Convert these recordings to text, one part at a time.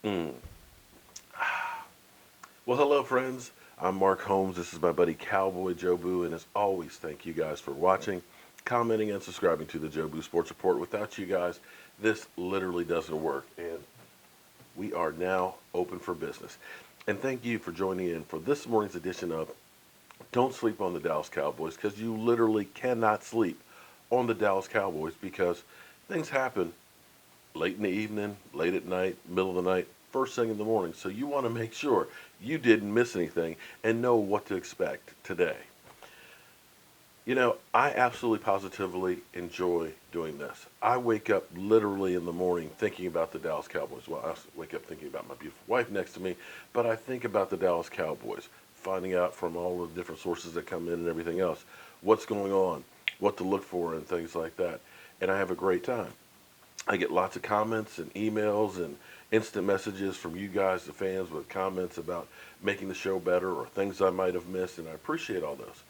Mm. Well, hello, friends. I'm Mark Holmes. This is my buddy Cowboy Joe Boo, and as always, thank you guys for watching, commenting, and subscribing to the Joe Boo Sports Report. Without you guys, this literally doesn't work, and we are now open for business. And thank you for joining in for this morning's edition of Don't Sleep on the Dallas Cowboys, because you literally cannot sleep on the Dallas Cowboys because things happen late in the evening, late at night, middle of the night, first thing in the morning. So you want to make sure you didn't miss anything and know what to expect today. I absolutely positively enjoy doing this. I wake up literally in the morning thinking about the Dallas Cowboys. Well, I wake up thinking about my beautiful wife next to me, but I think about the Dallas Cowboys, finding out from all the different sources that come in and everything else what's going on, what to look for, and things like that. And I have a great time. I get lots of comments and emails and instant messages from you guys, the fans, with comments about making the show better or things I might have missed, and I appreciate all those.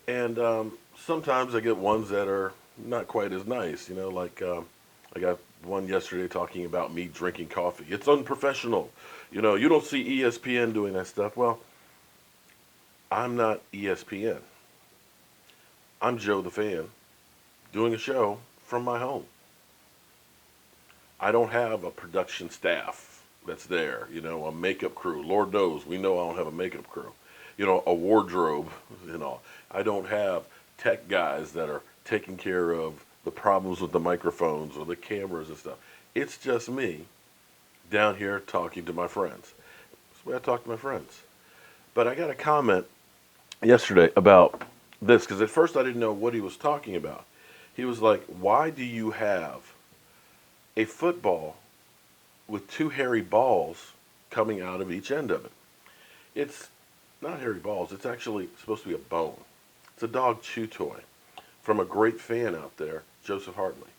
And sometimes I get ones that are not quite as nice, I got one yesterday talking about me drinking coffee. It's unprofessional. You don't see ESPN doing that stuff. Well, I'm not ESPN. I'm Joe the fan doing a show from my home. I don't have a production staff that's there, a makeup crew. Lord knows we know I don't have a makeup crew, a wardrobe, I don't have tech guys that are taking care of the problems with the microphones or the cameras and stuff. It's just me down here talking to my friends. That's the way I talk to my friends. But I got a comment yesterday about this because at first I didn't know what he was talking about. He was like, "Why do you have a football with two hairy balls coming out of each end of it?" It's not hairy balls. It's actually supposed to be a bone. It's a dog chew toy from a great fan out there, Joseph Hartley.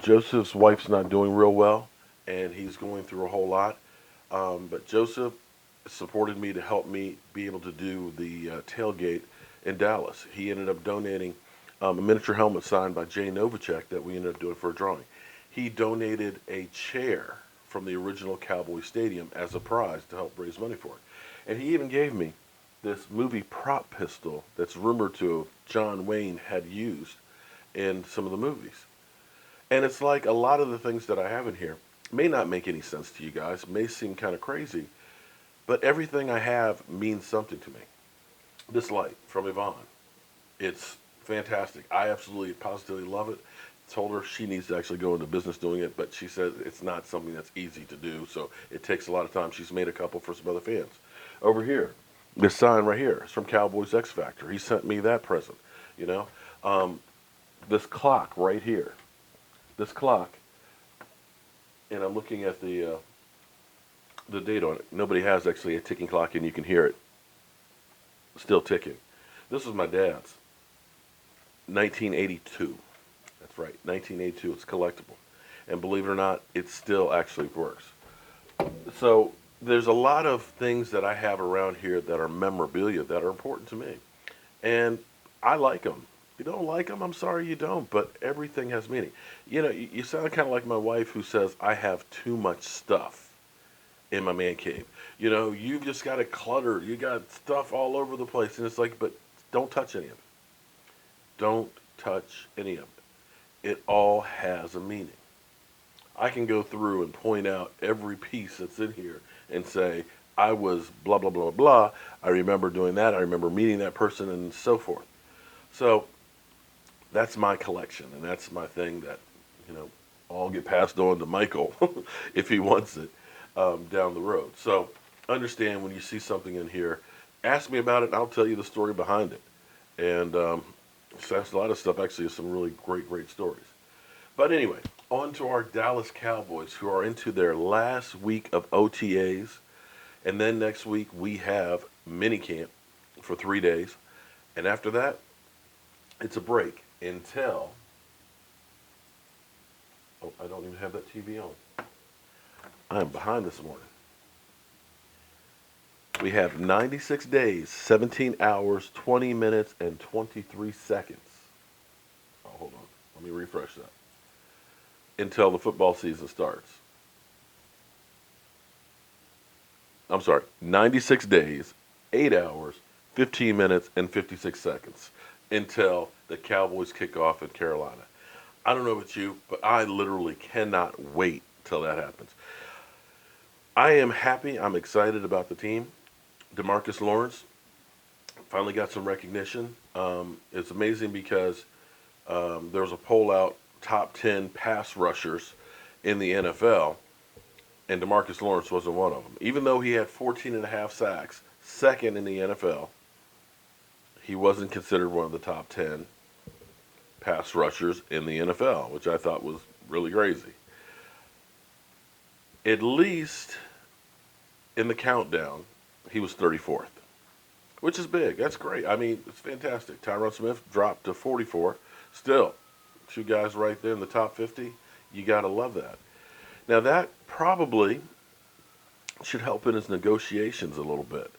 Joseph's wife's not doing real well, and he's going through a whole lot. But Joseph supported me to help me be able to do the tailgate in Dallas. He ended up donating a miniature helmet signed by Jay Novacek that we ended up doing for a drawing. He donated a chair from the original Cowboy Stadium as a prize to help raise money for it. And he even gave me this movie prop pistol that's rumored to have John Wayne had used in some of the movies. And it's like a lot of the things that I have in here may not make any sense to you guys, may seem kind of crazy, but everything I have means something to me. This light from Yvonne, it's fantastic. I absolutely positively love it. Told her she needs to actually go into business doing it, but she says it's not something that's easy to do, so it takes a lot of time. She's made a couple for some other fans. Over here, this sign right here is from Cowboys X Factor. He sent me that present. You know, um, this clock right here, this clock, and I'm looking at the date on it. Nobody has actually a ticking clock, and you can hear it still ticking. This is my dad's, 1982. That's right, 1982. It's collectible, and believe it or not, it still actually works. So there's a lot of things that I have around here that are memorabilia that are important to me, and I like them. You don't like them, I'm sorry you don't, but everything has meaning. You sound kind of like my wife who says I have too much stuff in my man cave. You've just got it cluttered. You got stuff all over the place, and it's like, but don't touch any of it. Don't touch any of it. It all has a meaning. I can go through and point out every piece that's in here and say, I was blah, blah, blah, blah. I remember doing that. I remember meeting that person and so forth. So that's my collection, and that's my thing that, you know, all get passed on to Michael if he wants it down the road. So understand when you see something in here, ask me about it, and I'll tell you the story behind it. And so that's a lot of stuff, actually, is some really great, great stories. But anyway, on to our Dallas Cowboys, who are into their last week of OTAs. And then next week, we have minicamp for 3 days. And after that, it's a break until, oh, I don't even have that TV on. I am behind this morning. We have 96 days, 17 hours, 20 minutes, and 23 seconds. Oh, hold on. Let me refresh that. Until the football season starts. I'm sorry, 96 days, 8 hours, 15 minutes, and 56 seconds until the Cowboys kick off in Carolina. I don't know about you, but I literally cannot wait till that happens. I am happy. I'm excited about the team. DeMarcus Lawrence finally got some recognition. It's amazing because there was a poll out top 10 pass rushers in the NFL, and DeMarcus Lawrence wasn't one of them. Even though he had 14 and a half sacks, second in the NFL, he wasn't considered one of the top 10 pass rushers in the NFL, which I thought was really crazy. At least in the countdown, he was 34th, which is big. That's great. I mean, it's fantastic. Tyron Smith dropped to 44. Still, two guys right there in the top 50. You got to love that. Now, that probably should help in his negotiations a little bit.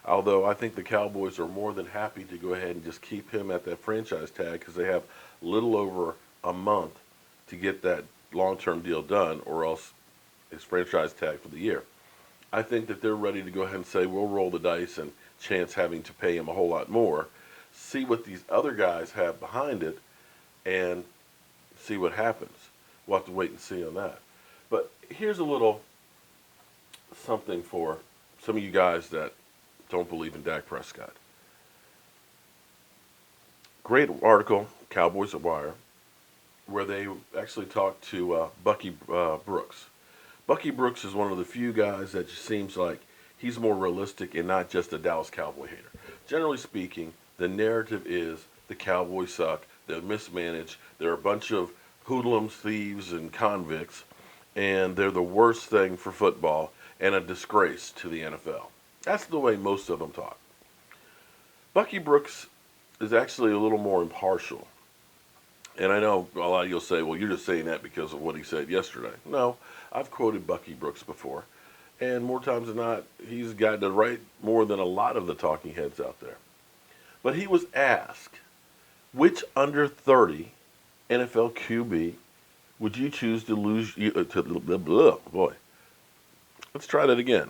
Although I think the Cowboys are more than happy to go ahead and just keep him at that franchise tag because they have little over a month to get that long-term deal done, or else his franchise tag for the year. I think that they're ready to go ahead and say, we'll roll the dice and chance having to pay him a whole lot more, see what these other guys have behind it, and see what happens. We'll have to wait and see on that. But here's a little something for some of you guys that don't believe in Dak Prescott. Great article, Cowboys at Wire, where they actually talked to Bucky Brooks. Bucky Brooks is one of the few guys that just seems like he's more realistic and not just a Dallas Cowboy hater. Generally speaking, the narrative is the Cowboys suck, they're mismanaged, they're a bunch of hoodlums, thieves, and convicts, and they're the worst thing for football and a disgrace to the NFL. That's the way most of them talk. Bucky Brooks is actually a little more impartial. And I know a lot of you'll say, well, you're just saying that because of what he said yesterday. No, I've quoted Bucky Brooks before. And more times than not, he's gotten it right more than a lot of the talking heads out there. But he was asked, which under 30 NFL QB would you choose to lose? Boy, let's try that again.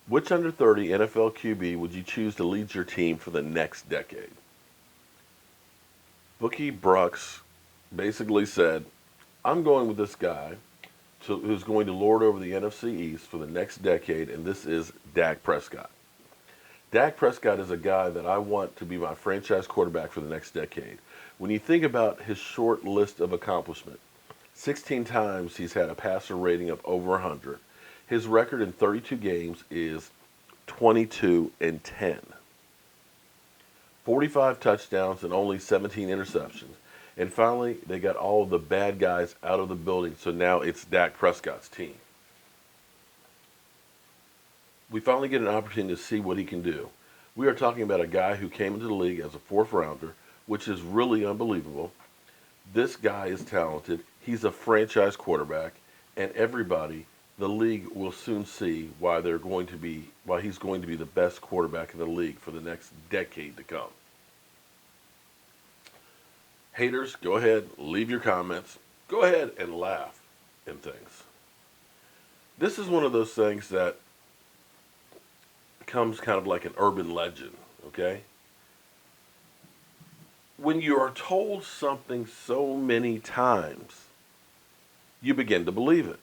Which under 30 NFL QB would you choose to lead your team for the next decade? Bucky Brooks basically said, I'm going with this guy who's going to lord over the NFC East for the next decade, and this is Dak Prescott. Dak Prescott is a guy that I want to be my franchise quarterback for the next decade. When you think about his short list of accomplishment, 16 times he's had a passer rating of over 100. His record in 32 games is 22-10. 45 touchdowns and only 17 interceptions. And finally, they got all of the bad guys out of the building, so now it's Dak Prescott's team. We finally get an opportunity to see what he can do. We are talking about a guy who came into the league as a fourth rounder, which is really unbelievable. This guy is talented. He's a franchise quarterback, and everybody, the league will soon see why he's going to be the best quarterback in the league for the next decade to come. Haters, go ahead, leave your comments. Go ahead and laugh and things. This is one of those things that becomes kind of like an urban legend, okay? When you are told something so many times, you begin to believe it.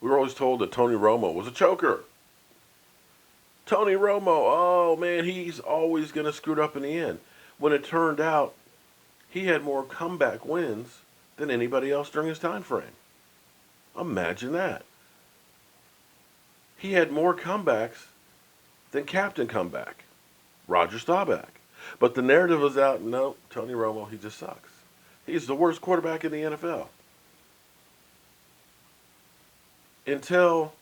We were always told that Tony Romo was a choker. Tony Romo, oh man, he's always going to screw it up in the end. When it turned out, he had more comeback wins than anybody else during his time frame. Imagine that. He had more comebacks than Captain Comeback, Roger Staubach. But the narrative was out, no, Tony Romo, he just sucks. He's the worst quarterback in the NFL. Until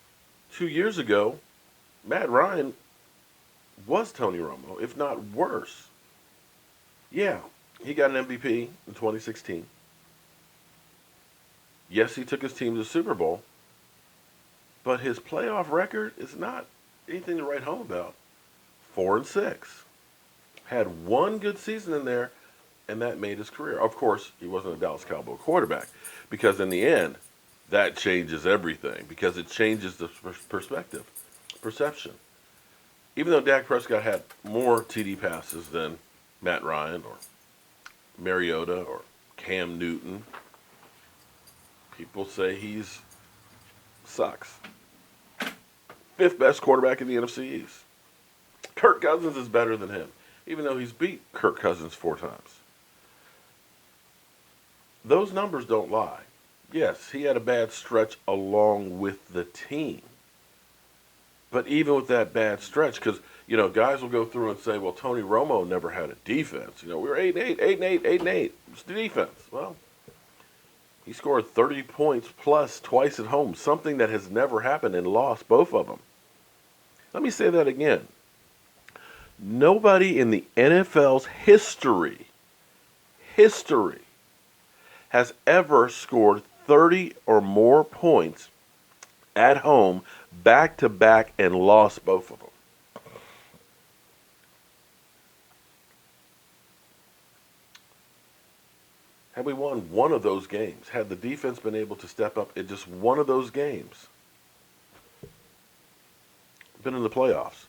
2 years ago, Matt Ryan was Tony Romo, if not worse. Yeah, he got an MVP in 2016. Yes, he took his team to the Super Bowl, but his playoff record is not anything to write home about. 4-6. Had one good season in there, and that made his career. Of course, he wasn't a Dallas Cowboy quarterback, because in the end, that changes everything because it changes the perspective, perception. Even though Dak Prescott had more TD passes than Matt Ryan or Mariota or Cam Newton, people say he's sucks. Fifth best quarterback in the NFC East. Kirk Cousins is better than him, even though he's beat Kirk Cousins 4 times. Those numbers don't lie. Yes, he had a bad stretch along with the team. But even with that bad stretch, because, guys will go through and say, well, Tony Romo never had a defense. We were 8-8, 8-8, 8-8. It's the defense. Well, he scored 30 points plus twice at home, something that has never happened, and lost both of them. Let me say that again. Nobody in the NFL's history has ever scored 30 or more points at home back-to-back and lost both of them. Had we won one of those games, had the defense been able to step up in just one of those games, been in the playoffs,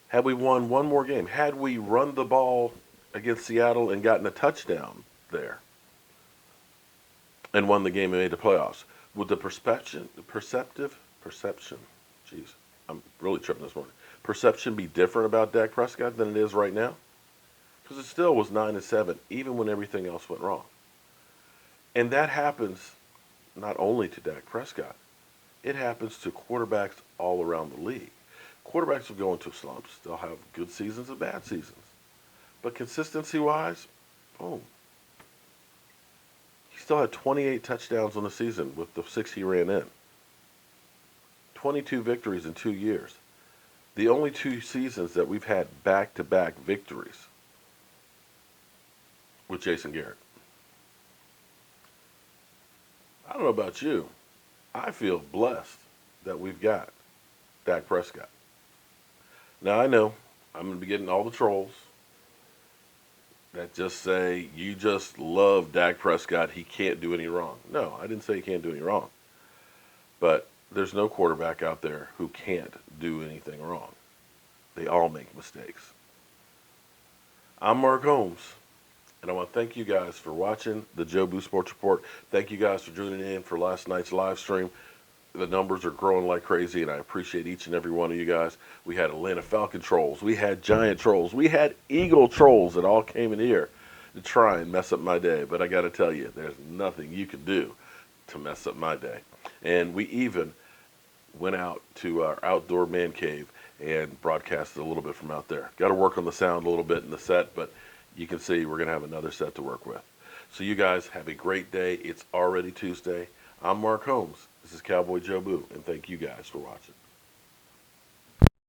had we won one more game, had we run the ball against Seattle and gotten a touchdown there and won the game and made the playoffs, would the perception, jeez, I'm really tripping this morning, perception be different about Dak Prescott than it is right now? Because it still was 9-7, even when everything else went wrong. And that happens not only to Dak Prescott, it happens to quarterbacks all around the league. Quarterbacks will go into slumps. They'll have good seasons and bad seasons. But consistency-wise, boom. He still had 28 touchdowns on the season with the 6 he ran in. 22 victories in 2 years. The only 2 seasons that we've had back-to-back victories with Jason Garrett. I don't know about you. I feel blessed that we've got Dak Prescott. Now, I know I'm going to be getting all the trolls that just say, you just love Dak Prescott. He can't do any wrong. No, I didn't say he can't do any wrong. But there's no quarterback out there who can't do anything wrong. They all make mistakes. I'm Mark Holmes. And I want to thank you guys for watching the Joe Boo Sports Report. Thank you guys for tuning in for last night's live stream. The numbers are growing like crazy, and I appreciate each and every one of you guys. We had Atlanta Falcon trolls. We had Giant trolls. We had Eagle trolls that all came in here to try and mess up my day. But I got to tell you, there's nothing you can do to mess up my day. And we even went out to our outdoor man cave and broadcasted a little bit from out there. Got to work on the sound a little bit in the set, but you can see we're going to have another set to work with. So you guys have a great day. It's already Tuesday. I'm Mark Holmes. This is Cowboy Joe Boo, and thank you guys for watching.